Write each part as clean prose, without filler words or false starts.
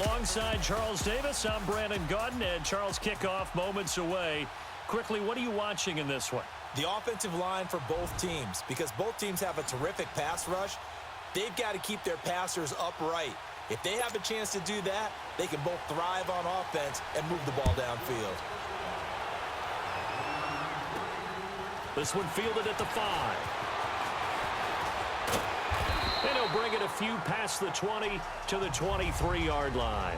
Alongside Charles Davis, I'm Brandon Gaudin, and Charles, kickoff moments away. Quickly, what are you watching in this one? The offensive line for both teams, because both teams have a terrific pass rush. They've got to keep their passers upright. If they have a chance to do that, they can both thrive on offense and move the ball downfield. This one fielded at the 5. And he'll bring it a few past the 20 to the 23-yard line.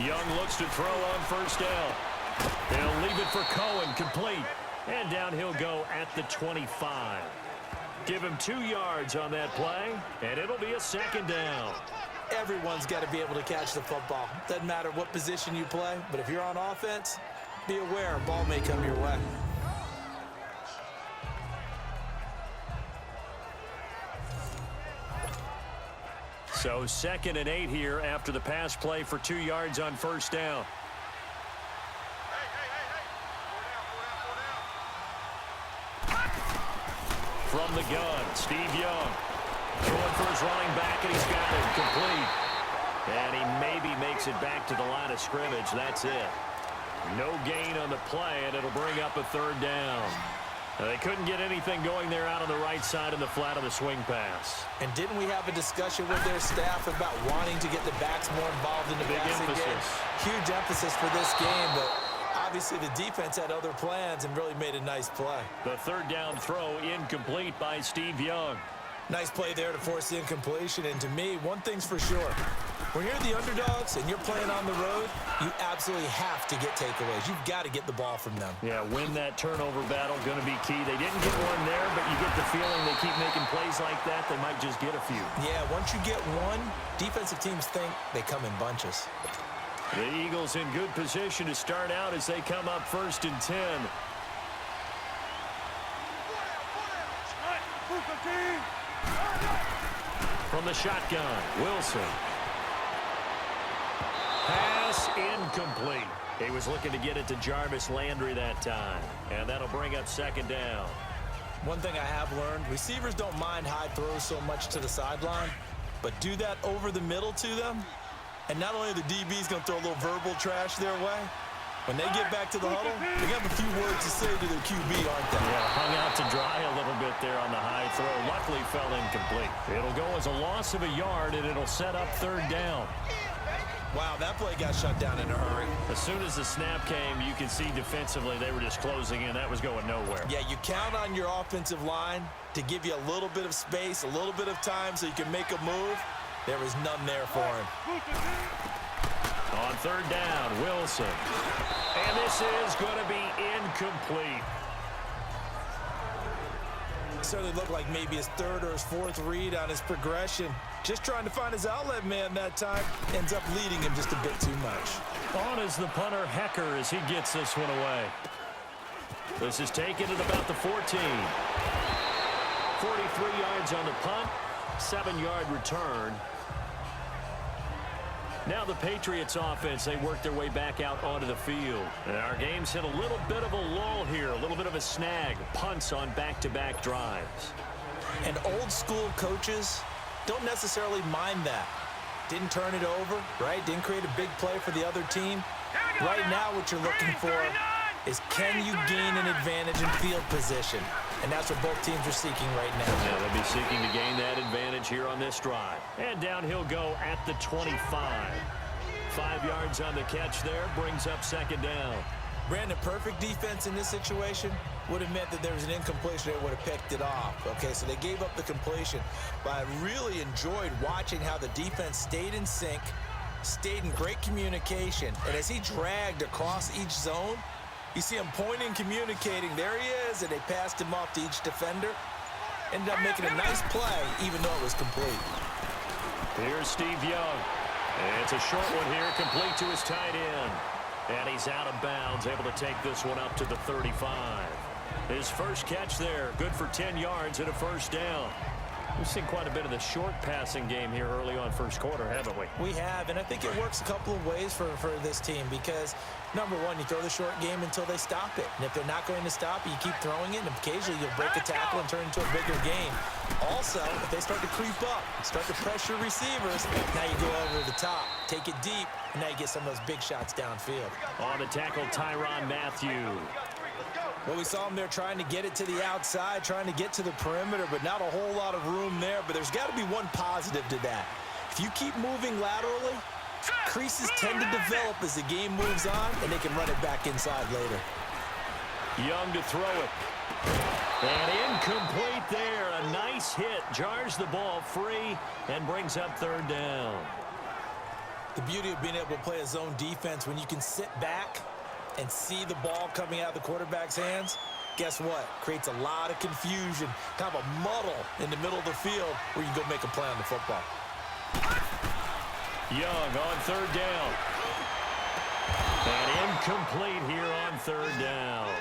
Young looks to throw on first down. They'll leave it for Cohen, complete. And down he'll go at the 25. Give him 2 yards on that play, and it'll be a second down. Everyone's got to be able to catch the football. Doesn't matter what position you play, but if you're on offense, be aware a ball may come your way. So 2nd and 8 here after the pass play for 2 yards on first down. From the gun, Steve Young. Throwing for his running back, and he's got it complete. And he maybe makes it back to the line of scrimmage. That's it. No gain on the play, and it'll bring up a 3rd down. They couldn't get anything going there out on the right side in the flat of the swing pass. And didn't we have a discussion with their staff about wanting to get the backs more involved in the passing game? Huge emphasis for this game, but obviously the defense had other plans and really made a nice play. The 3rd down throw incomplete by Steve Young. Nice play there to force the incompletion, and to me, one thing's for sure. When you're the underdogs and you're playing on the road, you absolutely have to get takeaways. You've got to get the ball from them. Yeah, win that turnover battle, going to be key. They didn't get one there, but you get the feeling they keep making plays like that, they might just get a few. Yeah, once you get one, defensive teams think they come in bunches. The Eagles in good position to start out as they come up 1st and 10. From the shotgun, Wilson. Pass incomplete. He was looking to get it to Jarvis Landry that time. And that'll bring up 2nd down. One thing I have learned, receivers don't mind high throws so much to the sideline, but do that over the middle to them. And not only are the DBs going to throw a little verbal trash their way, when they get back to the huddle, they have a few words to say to their QB, aren't they? Yeah, hung out to dry a little bit there on the high throw. Luckily fell incomplete. It'll go as a loss of a yard, and it'll set up 3rd down. Wow, that play got shut down in a hurry. As soon as the snap came, you can see defensively they were just closing in. That was going nowhere. Yeah, you count on your offensive line to give you a little bit of space, a little bit of time so you can make a move. There was none there for him. On 3rd down, Wilson. And this is going to be incomplete. Certainly looked like maybe his 3rd or his 4th read on his progression. Just trying to find his outlet man that time. Ends up leading him just a bit too much. On is the punter, Hecker, as he gets this one away. This is taken at about the 14. 43 yards on the punt. 7-yard return. Now the Patriots offense, they work their way back out onto the field. And our game's hit a little bit of a lull here, a little bit of a snag. Punts on back-to-back drives. And old school coaches don't necessarily mind that. Didn't turn it over, right? Didn't create a big play for the other team. Right now what you're looking for is can you gain an advantage in field position? And that's what both teams are seeking right now. Yeah, they'll be seeking to gain that advantage here on this drive. And down he'll go at the 25. 5 yards on the catch there, brings up 2nd down. Brandon, perfect defense in this situation would have meant that there was an incompletion. They would have picked it off. Okay, so they gave up the completion. But I really enjoyed watching how the defense stayed in sync, stayed in great communication. And as he dragged across each zone, you see him pointing, communicating. There he is, and they passed him off to each defender. Ended up making a nice play, even though it was complete. Here's Steve Young. And it's a short one here, complete to his tight end. And he's out of bounds, able to take this one up to the 35. His first catch there, good for 10 yards and a first down. We've seen quite a bit of the short passing game here early on first quarter, haven't we? We have, and I think it works a couple of ways for this team because, number one, you throw the short game until they stop it. And if they're not going to stop it, you keep throwing it, and occasionally you'll break a tackle and turn it into a bigger game. Also, if they start to creep up, start to pressure receivers, now you go over the top, take it deep, and now you get some of those big shots downfield. On the tackle, Tyrann Mathieu. Well, we saw him there trying to get it to the outside, trying to get to the perimeter, but not a whole lot of room there. But there's got to be one positive to that. If you keep moving laterally, creases tend to develop as the game moves on, and they can run it back inside later. Young to throw it. And incomplete there. A nice hit. Jars the ball free and brings up third down. The beauty of being able to play a zone defense when you can sit back and see the ball coming out of the quarterback's hands, guess what? Creates a lot of confusion, kind of a muddle in the middle of the field where you can go make a play on the football. Young on third down. And incomplete here on third down.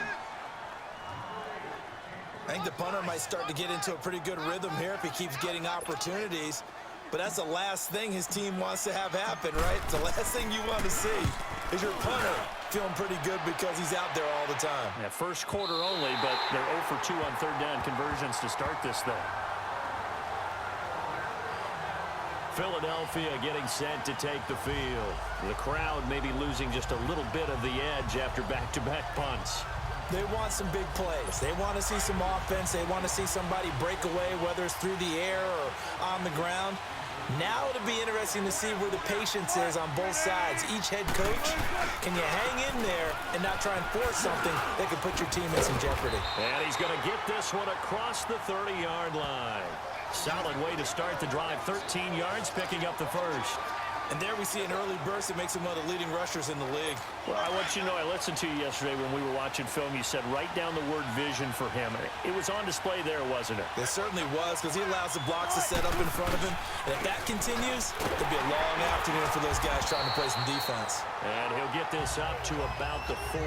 I think the punter might start to get into a pretty good rhythm here if he keeps getting opportunities. But that's the last thing his team wants to have happen, right? The last thing you want to see is your punter feeling pretty good because he's out there all the time. Yeah, first quarter only, but they're 0 for 2 on third down conversions to start this thing. Philadelphia getting set to take the field. The crowd maybe losing just a little bit of the edge after back-to-back punts. They want some big plays. They want to see some offense. They want to see somebody break away, whether it's through the air or on the ground. Now it'll be interesting to see where the patience is on both sides. Each head coach, can you hang in there and not try and force something that could put your team in some jeopardy? And he's going to get this one across the 30-yard line. Solid way to start the drive. 13 yards, picking up the first. And there we see an early burst that makes him one of the leading rushers in the league. Well, I want you to know, I listened to you yesterday when we were watching film. You said write down the word vision for him. It was on display there, wasn't it? It certainly was, because he allows the blocks to set up in front of him. And if that continues, it'll be a long afternoon for those guys trying to play some defense. And he'll get this up to about the 40.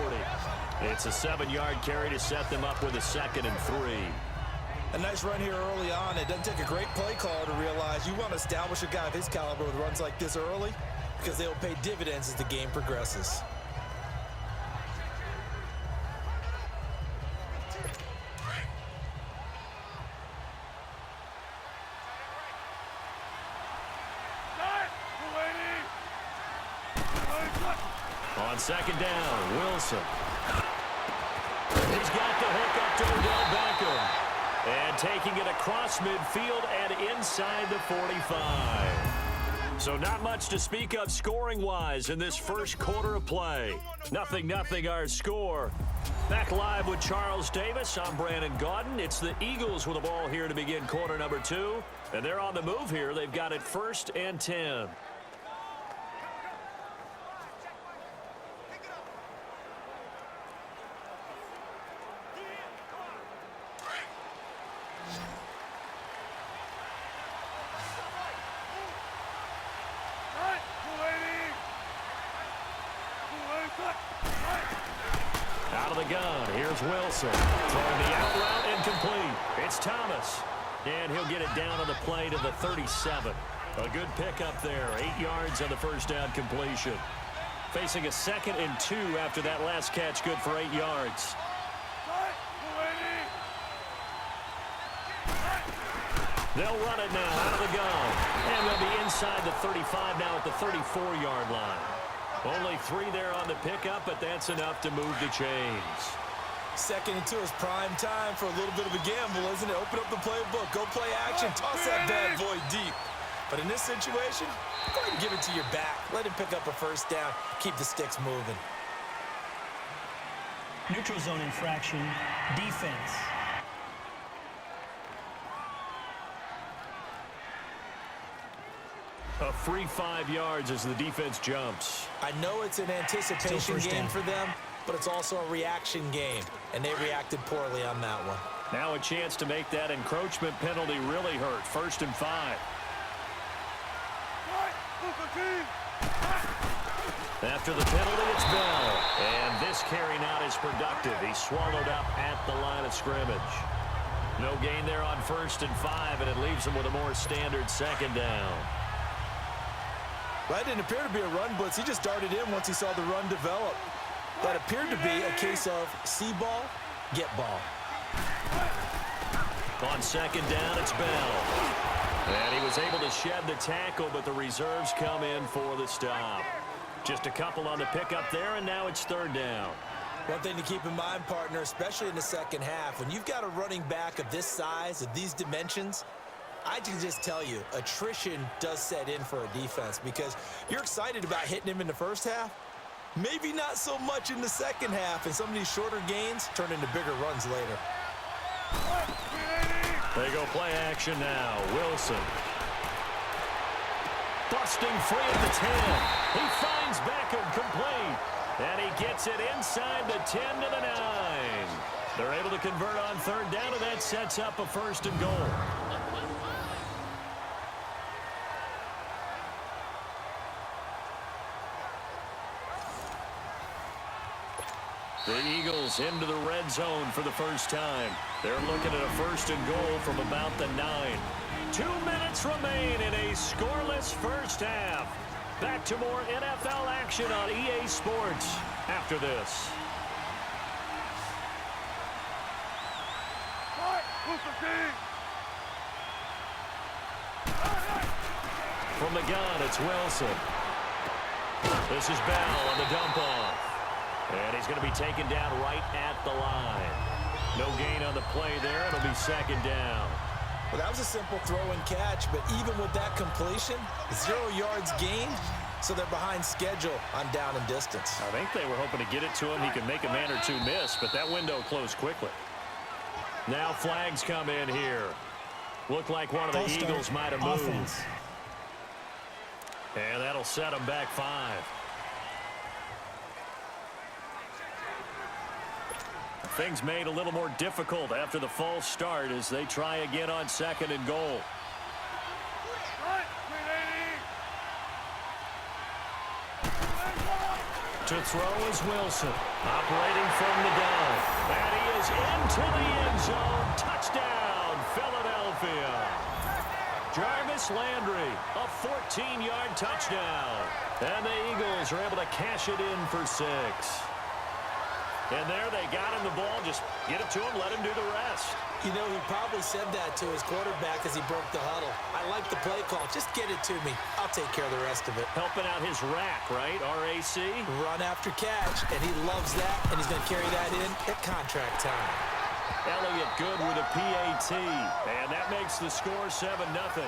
It's a 7-yard carry to set them up with a 2nd and 3. A nice run here early on. It doesn't take a great play caller to realize you want to establish a guy of his caliber with runs like this early because they'll pay dividends as the game progresses. On 2nd down, Wilson. He's got the hook up to Odell Beckham. And taking it across midfield and inside the 45. So not much to speak of scoring-wise in this first quarter of play. 0-0 our score. Back live with Charles Davis. I'm Brandon Gaudin. It's the Eagles with the ball here to begin quarter number 2. And they're on the move here. They've got it 1st and 10. Out of the gun, here's Wilson. Throwing the out route, incomplete. It's Thomas. And he'll get it down on the play to the 37. A good pickup there. 8 yards on the first down completion. Facing a 2nd and 2 after that last catch, good for 8 yards. They'll run it now out of the gun. And they'll be inside the 35 now at the 34-yard line. Only 3 there on the pickup, but that's enough to move the chains. 2nd and 2 is prime time for a little bit of a gamble, isn't it? Open up the playbook, go play action, toss that bad boy deep. But in this situation, go ahead and give it to your back. Let him pick up a first down, keep the sticks moving. Neutral zone infraction, defense. A free 5 yards as the defense jumps. I know it's an anticipation game for them, but it's also a reaction game, and they reacted poorly on that one. Now a chance to make that encroachment penalty really hurt. 1st and 5. After the penalty, it's Bell. And this carry not as productive. He's swallowed up at the line of scrimmage. No gain there on 1st and 5, and it leaves him with a more standard 2nd down. That didn't appear to be a run blitz. He just darted in once he saw the run develop. That appeared to be a case of see ball, get ball. On 2nd down, it's Bell. And he was able to shed the tackle, but the reserves come in for the stop. Just a couple on the pickup there, and now it's 3rd down. One thing to keep in mind, partner, especially in the second half, when you've got a running back of this size, of these dimensions, I can just tell you, attrition does set in for a defense because you're excited about hitting him in the first half. Maybe not so much in the second half, and some of these shorter gains turn into bigger runs later. They go play action now. Wilson. Busting free at the 10. He finds Beckham complete. And he gets it inside the 10 to the 9. They're able to convert on 3rd down, and that sets up a 1st and goal. The Eagles into the red zone for the first time. They're looking at a 1st and goal from about the 9. 2 minutes remain in a scoreless first half. Back to more NFL action on EA Sports after this. From the gun, it's Wilson. This is Bell on the dump off. And he's going to be taken down right at the line. No gain on the play there. It'll be 2nd down. Well, that was a simple throw and catch, but even with that completion, 0 yards gained, so they're behind schedule on down and distance. I think they were hoping to get it to him. He could make a man or two miss, but that window closed quickly. Now flags come in here. Looked like one of the Eagles might have moved. Offense. And that'll set them back 5. Things made a little more difficult after the false start as they try again on 2nd and goal. To throw is Wilson, operating from the gun. And he is into the end zone. Touchdown, Philadelphia. Jarvis Landry, a 14-yard touchdown. And the Eagles are able to cash it in for 6. And there they got him the ball. Just get it to him, let him do the rest. You know, he probably said that to his quarterback as he broke the huddle. I like the play call. Just get it to me. I'll take care of the rest of it. Helping out his rack, right? RAC. Run after catch, and he loves that, and he's going to carry that in at contract time. Elliott good with a PAT. And that makes the score 7-0.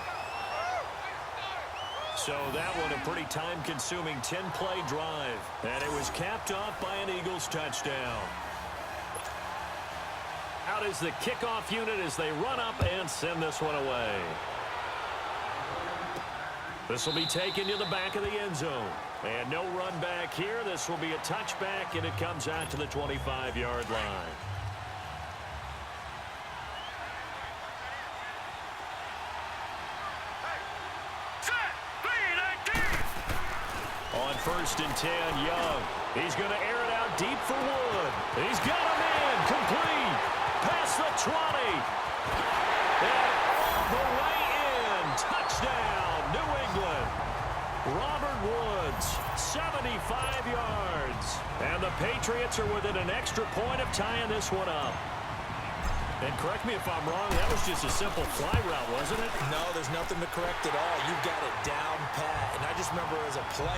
So that one a pretty time-consuming 10-play drive. And it was capped off by an Eagles touchdown. Out is the kickoff unit as they run up and send this one away. This will be taken to the back of the end zone. And no run back here. This will be a touchback, and it comes out to the 25-yard line. On 1st and 10, Young. He's going to air it out deep for Wood. He's got a man complete. Past the 20. And all the way in. Touchdown, New England. Robert Woods, 75 yards. And the Patriots are within an extra point of tying this one up. And correct me if I'm wrong, that was just a simple fly route, wasn't it? No, there's nothing to correct at all. You've got it down pat. And I just remember as a player,